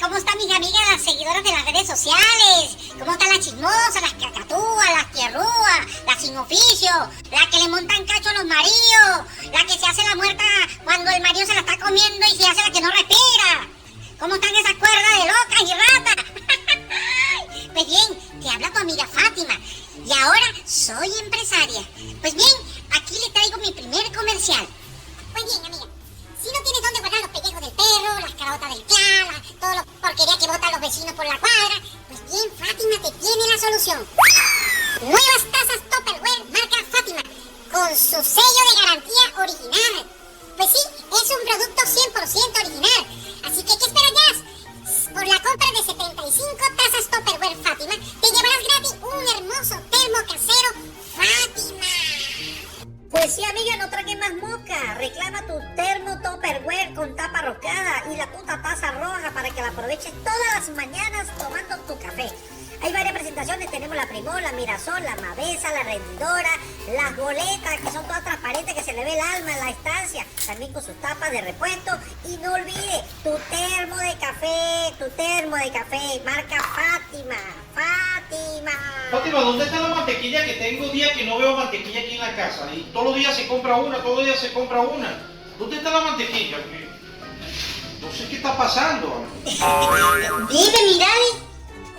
¿cómo están mis amigas, las seguidoras de las redes sociales? ¿Cómo están las chismosas, las cacatúas, las tierrúas, las sin oficio, las que le montan cacho a los maridos, la que se hace la muerta cuando el marido se la está comiendo y se hace la que no respira? ¿Cómo están esas cuerdas de locas y ratas? Pues bien, te habla tu amiga Fátima y ahora soy empresaria. Pues bien, aquí le traigo mi primer comercial. Pues bien, amiga, si no tienes dónde guardar los pellejos del perro, las caraotas del clan, toda la porquería que botan los vecinos por la cuadra, pues bien, Fátima te tiene la solución. Nuevas tazas Tupperware marca Fátima, con su sello de garantía original. Pues sí, es un producto 100% original. Así que, ¿qué esperas ya? Por la compra de 75 tazas Tupperware Fátima, te llevarás gratis un hermoso termo casero Fátima. Pues sí, amiga, no tragues más mosca. Reclama tu termo Tupperware con tapa roscada y la puta taza roja para que la aproveches todas las mañanas tomando tu café. Hay varias presentaciones, tenemos la Primor, la Mirasol, la Mavesa, la Rendidora, las boletas que son todas transparentes, que se le ve el alma en la estancia, también con sus tapas de repuesto. Y no olvides tu termo de café, marca Fátima. Fátima, ¿dónde está la mantequilla? Que tengo días que no veo mantequilla aquí en la casa y todos los días se compra una, ¿Dónde está la mantequilla? No sé qué está pasando. Dime, mi Dani.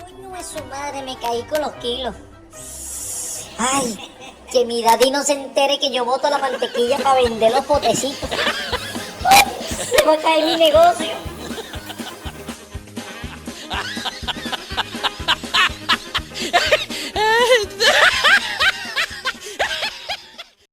Coño de su madre, me caí con los kilos. Ay, que mi daddy no se entere que yo boto la mantequilla para vender los potecitos. Se va a caer mi negocio.